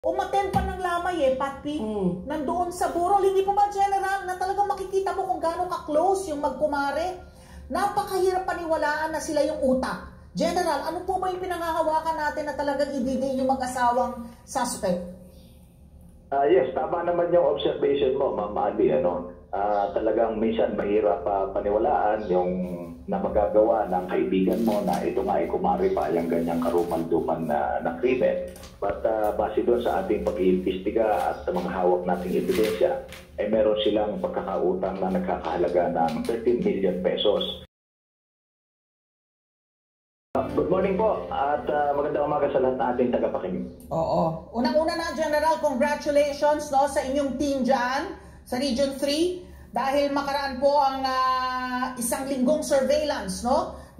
Umaten pa ng lamay Patpi. Nandoon sa burol. Hindi po ba, General, na talagang makikita mo kung gaano ka-close yung magkumare? Napakahirap paniwalaan na sila yung utak. General, ano po ba yung pinangahawakan natin na talagang ibigay yung mag-asawang suspect? Yes, tama naman yung observation mo, Ma'am Ali. Talagang minsan mahirap paniwalaan yung na magagawa ng kaibigan mo na ito nga ay kumari pa yung ganyang karumalduman na krimen. But base doon sa ating pag-iimbestiga at sa mga hawak nating ebidensya, ay meron silang pagkakautang na nagkakahalaga ng 13 million pesos. Good morning po at magandang umaga sa lahat ng ating tagapakinig. Oo. Unang-una na, General, congratulations sa inyong team dyan sa Region 3 dahil makaraan po ang isang linggong surveillance,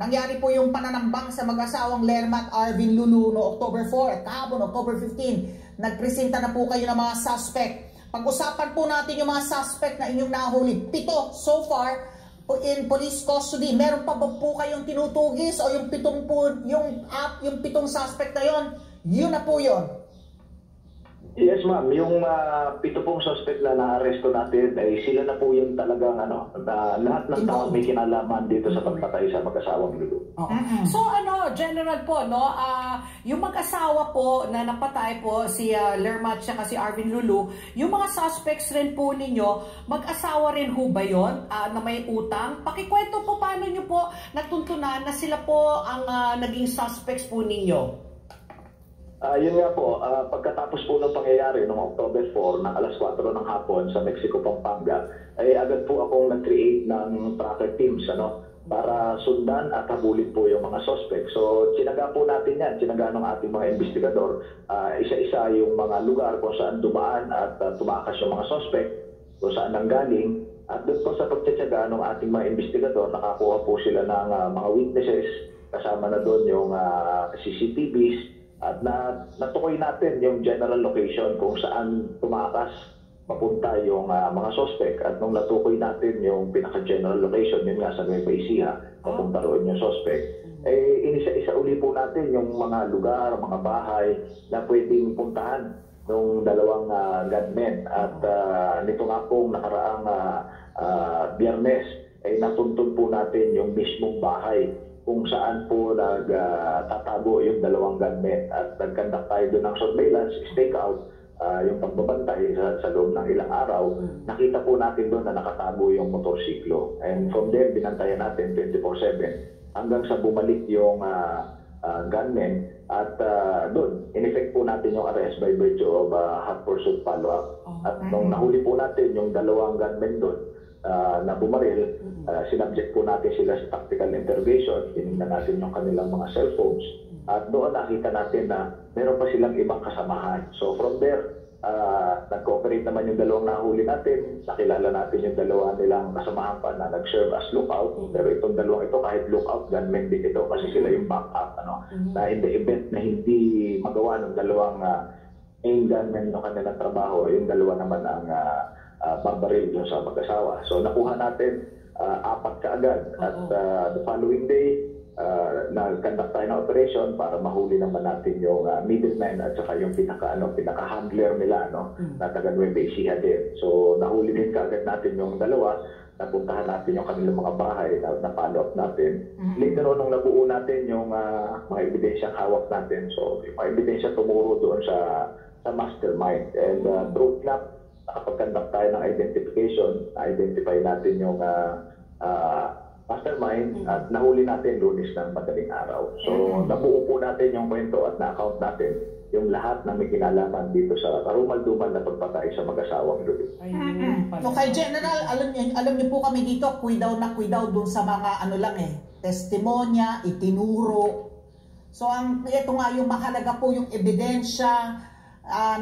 Nangyari po yung pananambang sa mag-asawang Lerma at Arvin Lulu no October 4 at kahapon October 15. Nagpresenta na po kayo ng mga suspect. Pag-usapan po natin yung mga suspect na inyong nahuli. 7 so far in police custody. Meron pa ba po kayong tinutugis o yung 7 suspect na yun na po yun? Yes, ma'am. Yung 7 pong suspect na na-arresto natin ay sila na po yung talagang lahat ng tao may kinalaman dito sa pagpatay sa mag-asawang Lulu. So General po, yung mag-asawa po na napatay po si Lerma at si Arvin Lulu, yung mga suspects rin po ninyo, mag-asawa rin ho ba yun na may utang? Pakikwento po paano nyo po natuntunan na sila po ang naging suspects po ninyo? Yun nga po, pagkatapos po ng pangyayari noong October 4 na alas 4 ng hapon sa Mexico, Pampanga, ay agad po akong nag-create ng tracker teams para sundan at habulin po yung mga suspect. So, sinaga po natin yan, sinaga ng ating mga investigador, isa-isa yung mga lugar kung saan dumaan at tumakas yung mga suspect, kung saan nanggaling. At doon po sa pagtsatsaga ng ating mga investigador, nakakuha po sila ng mga witnesses, kasama na doon yung CCTVs, at natukoy natin yung general location kung saan tumakas papunta yung mga suspect. At nung natukoy natin yung pinaka-general location, yun nga sa Nueva Ecija, papunta roon yung suspect, inisa-isa uli po natin yung mga lugar, mga bahay na pwedeng puntahan ng dalawang gunmen. At nito nga pong nakaraang Biyernes, ay natuntun po natin yung mismong bahay kung saan po nagtatago yung dalawang gunmen at nag-conduct tayo doon ng surveillance, stakeout, yung pagbabantay sa loob ng ilang araw. Nakita po natin doon na nakatago yung motorsiklo. And from there, binantayan natin 24/7 hanggang sa bumalik yung gunmen at doon, in-effect po natin yung arrest by virtue of hot pursuit follow-up. At nung nahuli po natin yung dalawang gunmen doon, na bumaril, sinubject po natin sila sa tactical interrogation, tinignan natin yung kanilang mga cellphones, at doon nakita natin na meron pa silang ibang kasamahan. So from there, nag-cooperate naman yung dalawang nahuli natin, nakilala natin yung dalawa nilang kasamahan pa na nag-serve as lookout, pero itong dalawang ito kahit lookout, gunmen din ito kasi sila yung backup, na in the event na hindi magawa ng dalawang main gunmen ng kanilang trabaho, yung dalawa naman ang barbaril yung sa mag-asawa. So nakuha natin 4 kaagad at the following day nag-conduct tayo ng operation para mahuli naman natin yung middleman at saka yung pinaka-handler nila na taga Nueva Ecija din. So nahuli din kaagad natin yung dalawa, napuntahan natin yung kanilang mga bahay na follow up natin. Later on, nung nabuo natin yung mga ebidensyang hawak natin, so yung mga ebidensya tumuro doon sa mastermind. And through enough, nakapag-conduct tayo ng identification, na-identify natin yung mastermind at nahuli natin Lunes ng madaling araw. So, nabuo po natin yung kwento at na-account natin yung lahat na may kinalaman dito sa karumalduman na pagpatay sa mag-asawang Lulu. Okay, General, alam niyo po kami dito, kuidaw dun sa mga testimonya, itinuro. So, ito nga yung mahalaga po yung ebidensya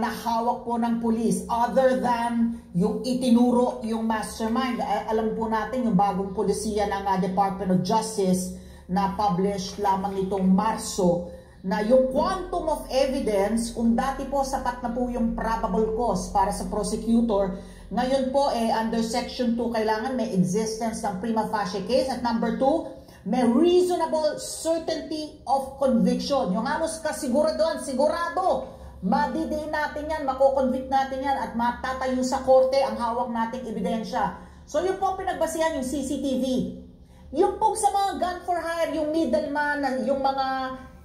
na hawak po ng police other than yung itinuro yung mastermind. Alam po natin yung bagong polisiya ng Department of Justice na published lamang nitong Marso na yung quantum of evidence, kung dati po sapat na po yung probable cause para sa prosecutor, ngayon po under section 2 kailangan may existence ng prima facie case, at number 2 may reasonable certainty of conviction. Yung halos kasigurado madidiin natin yan, makoconvict natin yan, at matatayo sa korte ang hawak nating ebidensya. So yun po pinagbasihan yung CCTV. Yung po sa mga gun for hire, yung middleman,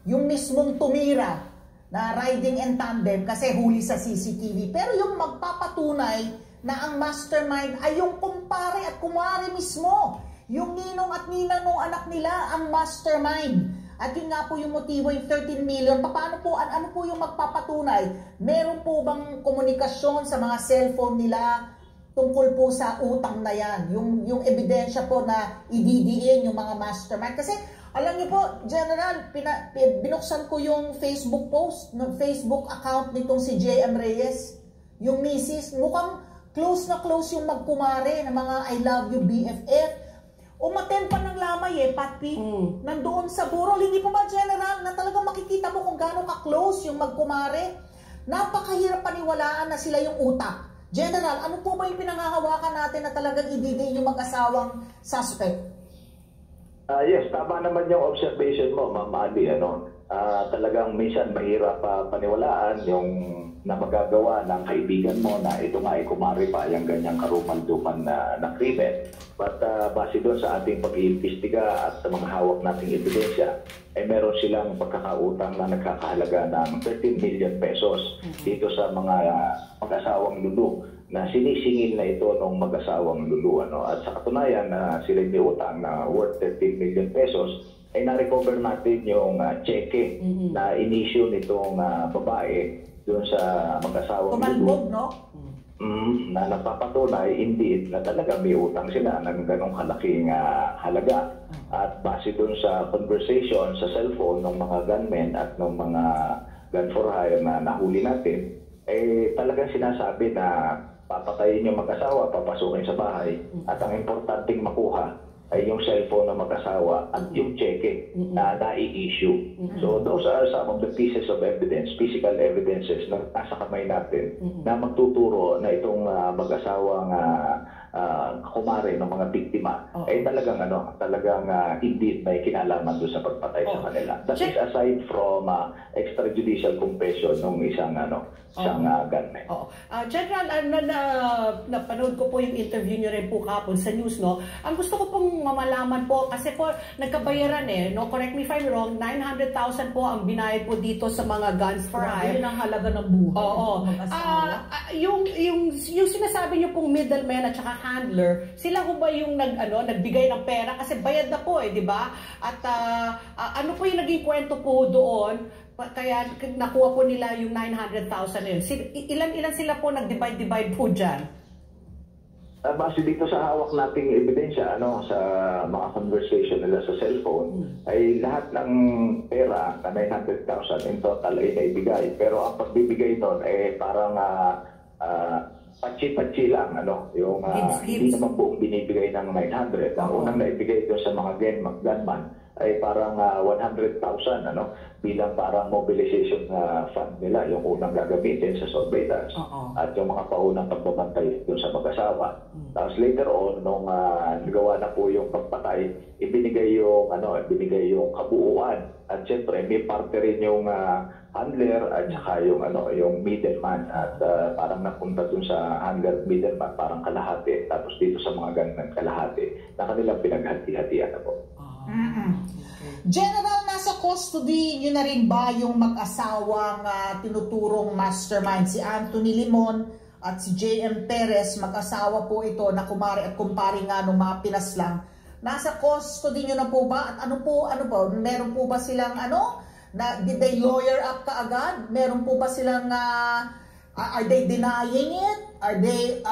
yung mismong tumira na riding in tandem kasi huli sa CCTV. Pero yung magpapatunay na ang mastermind ay yung kumpare at kumare mismo. Yung ninong at ninang ng anak nila ang mastermind. At yun nga po yung motibo, yung 13 million. Paano po, ano po yung magpapatunay? Meron po bang komunikasyon sa mga cellphone nila tungkol po sa utang na yan? Yung ebidensya po na ididiin yung mga mastermind. Kasi alam niyo po, General, binuksan ko yung Facebook post, Facebook account nitong si JM Reyes. Yung misis, mukhang close na close yung magkumare na mga I love you BFF. Umaten pa ng lamay Patpi. Nandoon sa burol. Hindi po ba, General, na talagang makikita mo kung gaano ka-close yung magkumare? Napakahirap paniwalaan na sila yung utak. General, ano po ba yung pinangahawakan natin na talagang ibigay yung mag-asawang suspect? Yes, tama naman yung observation mo, Ma'am Ali. Talagang minsan mahirap paniwalaan yung na magagawa ng kaibigan mo na ito nga ay kumari pa yung ganyang karumal-duman na krimen. But base doon sa ating pag-iimbestiga at sa mga hawak nating ebidensya, ay meron silang pagkakautang na nagkakahalaga ng 13 million pesos dito sa mga mag-asawang lulu na sinisingil na ito ng mag-asawang lulu. At sa katunayan na sila may utang na worth 13 million pesos, ay na-recover natin yung cheque na in-issue nitong babae doon sa mag-asawang Tumalbog, no? Na napapatunay, indeed, na talaga may utang sila ng ganong kalaking halaga. At base doon sa conversation sa cellphone ng mga gunmen at ng mga gun for hire na nahuli natin, talagang sinasabi na papatayin yung mag-asawa, papasukin sa bahay, at ang importanteng makuha ay yung cellphone ng mag-asawa at yung cheque na nai-issue. So those are some of the pieces of evidence, physical evidences na nasa kamay natin na magtuturo na itong mag-asawang kumare ng mga biktima ay talagang indeed may kinalaman doon sa pagpatay sa kanila. That is aside from extrajudicial confession ng isang gunman. General, napanood ko po yung interview niyo rin po kapon sa news, no? Ang gusto ko pong mamalaman po, kasi po nagkabayaran no? Correct me if I'm wrong, 900,000 po ang binayad po dito sa mga guns for hire. Yun ang halaga ng buhay. Oo. Yung sinasabi niyo pong middleman at saka handler, sila ho ba yung nagbigay ng pera? Kasi bayad na po di ba? At ano po yung naging kwento po doon? Kaya nakuha po nila yung 900,000 na yun. Ilan sila po nag-divide po dyan? Base dito sa hawak nating ebidensya, sa mga conversation nila sa cellphone, ay lahat ng pera na 900,000 in total ay naibigay. Pero ang pagbibigay doon ay parang patsi-patsi lang, yung hindi naman buong binibigay ng 900. Ang unang naibigay doon sa mga gunman ay parang 100,000 bilang parang mobilization fund nila, yung unang gagamitin sa surveillance at yung mga paunang pagbabantay doon sa mag-asawa. Tapos later on, nung nagawa na po yung pagpatay, ibinigay yung kabuuan. At siyempre, may parte rin yung handler at saka yung middleman. At parang napunta dun sa handler middleman, parang kalahati. Tapos dito sa mga gunman, kalahati, na kanilang pinaghati-hatian na po. General, nasa custody nyo na rin ba yung mag-asawang tinuturong mastermind, si Anthony Limon at si JM Perez? Mag-asawa po ito na kumare at kumpare nga nung mga pinaslang. Nasa custody nyo na po ba? At ano po, meron po ba silang did they lawyer up kaagad? Meron po ba silang are they denying it? Are they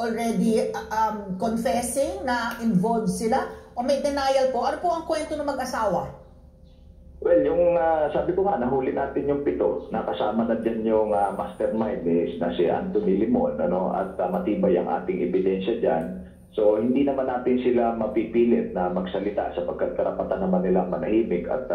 already confessing na involved sila? O may denial po? Ano po ang kwento ng mag-asawa? Well, yung sabi ko nga, nahuli natin yung 7. Nakasama na din yung mastermind na si Anthony Limon, at matibay ang ating ebidensya dyan. So, hindi naman natin sila mapipilit na magsalita sapagkat karapatan naman nila manahimik at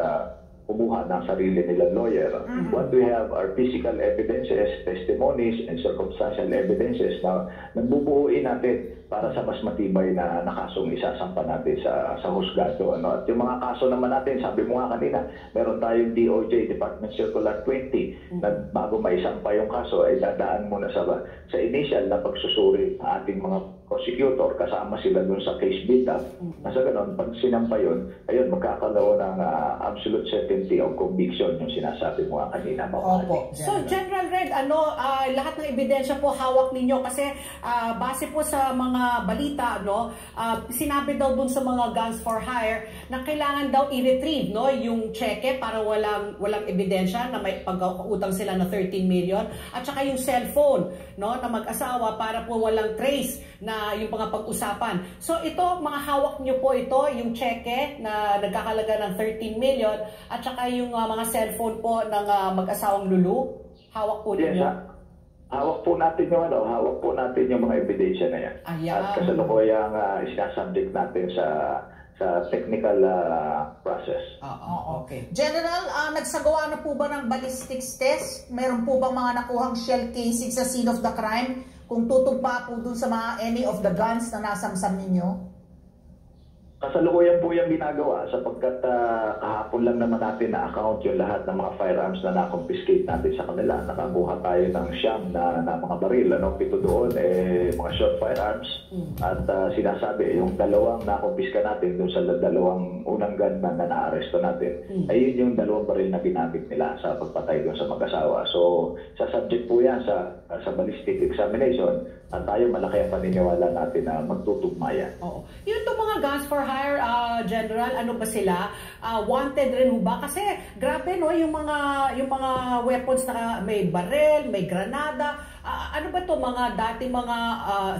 kumuha ng sarili nilang lawyer. What we have are physical evidences, testimonies, and circumstantial evidences na nagbubuuin natin para sa mas matibay na kasong isasampa natin sa husgado. At yung mga kaso naman natin, sabi mo nga kanina, meron tayong DOJ, Department Circular 20, na bago maisampa yung kaso ay dadaan muna sa initial na pagsusuri ng ating mga prosecutor, kasama sila dun sa case build-up. Nasa ganon, pag sinampa yun, ayun, magkakaroon ng absolute certainty of conviction yung sinasabi mo nga kanina. Opo. So, General Red, lahat ng ebidensya po hawak ninyo kasi base po sa mga balita, sinabi daw dun sa mga guns for hire na kailangan daw i-retrieve yung cheque para walang ebidensya na may pag-utang sila na 13 million at saka yung cellphone na mag-asawa para po walang trace na yung mga pag-usapan. So ito, mga hawak nyo po ito, yung cheque na nagkakalaga ng 13 million at saka yung mga cellphone po ng mag-asawang Lulu. Hawak po ninyo? Yes, hawak po natin yung mga ebidensya na yan. Ayan. At kasalukuyang sinasubject natin sa technical process. Okay. General, nagsagawa na po ba ng ballistics test? Meron po bang mga nakuhang shell casing sa scene of the crime? Kung tutugpa po dun sa mga any of the guns na nasamsam ninyo? Kasalukuyan po yung ginagawa sapagkat kahapon lang naman natin na-account yung lahat ng mga firearms na na-confiscate natin sa kanila. Nakakuha tayo ng siyam na mga baril. Pito doon, mga short firearms. At sinasabi, yung dalawang na-confisca natin doon sa dalawang unang gun na na-aresto natin, ayun yung dalawang baril na ginamit nila sa pagpatay doon sa mag-asawa. So, sa subject po yan sa ballistic examination, at tayo malaki ang paniniwala natin na magtutugma yan. Oo. Yung mga guns for hire, General, ano ba sila? Wanted rin ba? Kasi grabe yung mga weapons na may baril, may granada. Ano ba to, mga dating mga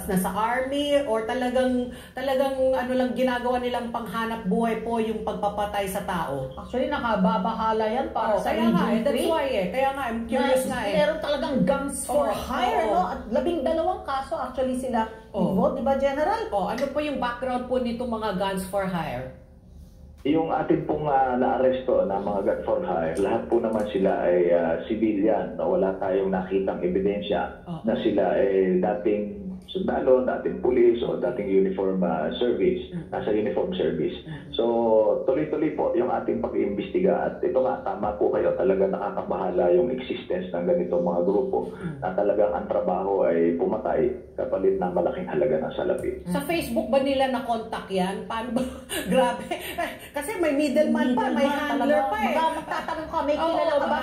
nasa army or talagang ano lang ginagawa nilang panghanap buhay po yung pagpapatay sa tao? Actually, nakababahala yan para sa kaya nga, that's why kaya nga, I'm curious na Meron talagang guns for hire, At 12 kaso actually sila involved, di ba, General? Ano po yung background po nito mga guns for hire? Yung atin pong na-aresto na mga gun for hire, lahat po naman sila ay civilian. Wala tayong nakitang ebidensya na sila ay dating sundalo, dating pulis, o dating uniform service, nasa uniform service. So, tuloy-tuloy po yung ating pag-iimbestiga. At ito nga, tama po kayo, talaga nakakabahala yung existence ng ganitong mga grupo na talagang ang trabaho ay pumatay kapalit ng malaking halaga ng salapi. Sa Facebook ba nila na-contact yan? Paano ba? Grabe. Kasi may middleman pa, may handler pa Magtatanong ka, may kilala ka ba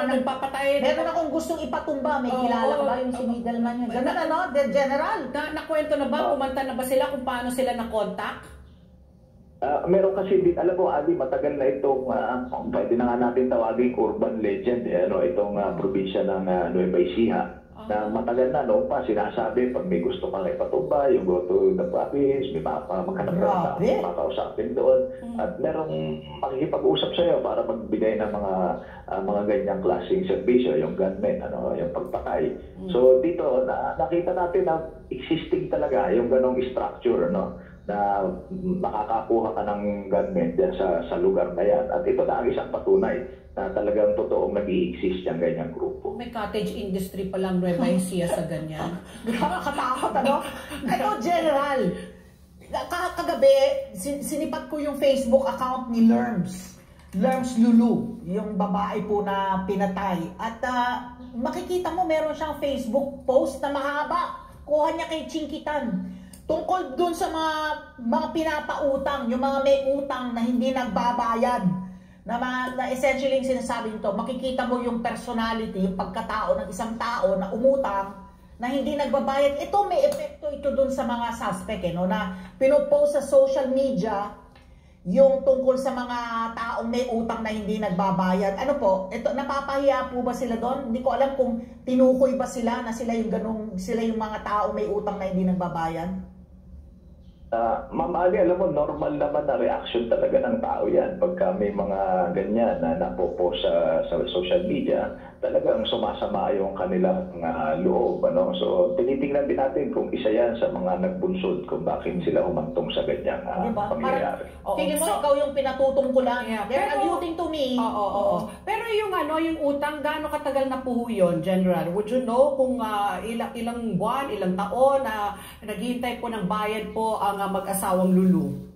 nagpapatay? Meron akong gustong ipatumba, may kilala ka ba yung si middleman yun? Ganun General? Nakwento na ba? Kumanta na ba sila kung paano sila na-contact? Meron kasi din, alam mo, Ali, matagal na itong, pwede na nga natin tawagin urban legend, itong probinsya ng Nueva Ecija. Na matagal na noon pa sinasabi pag may gusto kang ipatumba, you go to the province, may maghanap ka ng makausapin doon. At merong makikipag-usap sa'yo para magbigay ng mga ganyang klaseng serbisyo, yung gunmen, yung pagpatay. So dito, nakita natin na existing talaga yung ganong structure, na makakakuha ka ng gunmen dyan sa lugar na yan. At ito na ang isang patunay na talagang totoong nag-i-exist yung ganyang grupo. May cottage industry pa lang Nueva Ecija sa ganyan. Nakakatakot, Ito, General, kagabi, sinipat ko yung Facebook account ni Lerms Lulu, yung babae po na pinatay. At makikita mo, meron siyang Facebook post na mahaba. Kuha niya kay Chinkitan. Tungkol dun sa mga pinapautang, yung mga may utang na hindi nagbabayad. Na essentially yung sinasabi nito, makikita mo yung personality, yung pagkatao ng isang tao na umutang, na hindi nagbabayad. Ito, may epekto ito dun sa mga suspect, na pinopost sa social media, yung tungkol sa mga taong may utang na hindi nagbabayad. Ano po, ito, napapahiya po ba sila doon? Hindi ko alam kung tinukoy ba sila na sila yung mga taong may utang na hindi nagbabayad. Ma'am Ali, alam mo, normal naman na reaction talaga ng tao yan pagka may mga ganyan na napopost sa social media. talagang sumasama yung kanilang loob. Ano? So tinitingnan din natin kung isa yan sa mga nagbunsod kung bakit sila humantong sa ganyang Diba? pangyayari. Feeling mo, ikaw yung pinatutungkulan. Yeah, They're pero- alluding to me. Oo. Pero yung yung utang, gaano katagal na po yun, General? Would you know kung ilang buwan, ilang taon na naghihintay po ng bayad po ang mag-asawang Lulu?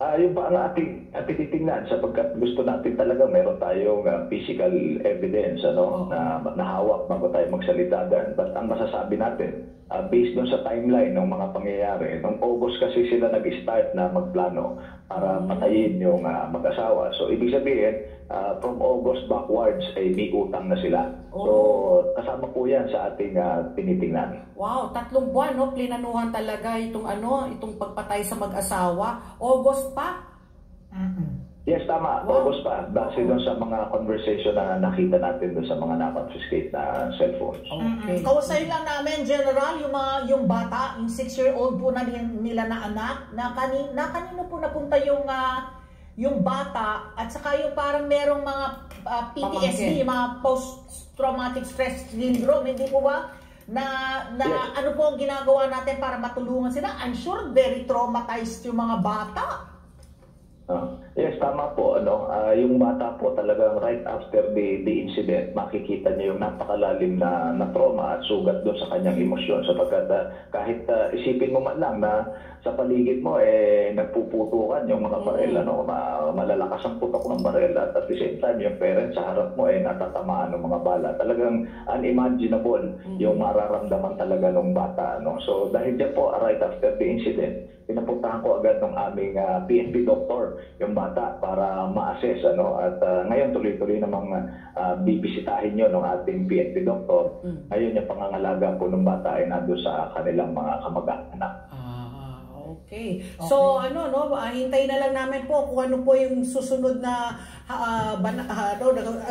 Yung pa ang ating titingnan sapagkat gusto natin talaga meron tayong physical evidence na nahawak bago tayo magsalita dyan. But ang masasabi natin, based doon sa timeline ng mga pangyayari, noong August kasi sila nag-start na magplano para patayin yung mag-asawa. So ibig sabihin, from August backwards ay may utang na sila. So kasama po yan sa ating tinitingnan. Wow, 3 buwan, no? Plinanuhan talaga itong pagpatay sa mag-asawa. August pa? Yes, tama. Wow. August pa. Base doon sa mga conversation na nakita natin doon sa mga na-confiscate na cellphones. Okay. Kausay lang namin, General, yung bata, yung 6-year-old po na nila na anak, na kanino po napunta yung bata, at saka yung parang merong mga PTSD, Pamangkin. mga post-traumatic stress syndrome, hindi po ba? Yes. Ano po ang ginagawa natin para matulungan sila? I'm sure very traumatized yung mga bata. Yes, tama po. Yung bata po talagang right after the incident, makikita niya yung napakalalim na trauma at sugat doon sa kanyang emosyon. Sapagkat kahit isipin mo man lang na sa paligid mo, nagpuputukan yung mga barel, malalakas ang putok ng barel. At the same time, yung parents sa harap mo, natatamaan ng mga bala. Talagang unimaginable yung mararamdaman talaga ng bata. So dahil dyan po, right after the incident, pinapuntahan ko agad ng aming PNP doctor yung bata para ma-assess at ngayon tuloy-tuloy namang bibisitahin nyo ng ating PNP doctor. Ngayon yung pangangalaga po ng bata ay nandun sa kanilang mga kamag-anak. Okay. So hintayin na lang namin po kung ano po yung susunod na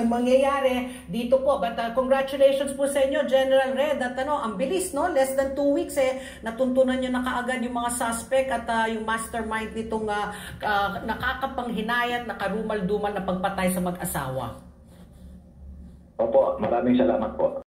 mangyayari dito po. But congratulations po sa inyo, General Red, at ang bilis, less than 2 weeks natuntunan nyo na kaagad yung mga suspect at yung mastermind nitong nakakapanghinayat, nakarumal-dumal na pagpatay sa mag-asawa. Opo, maraming salamat po.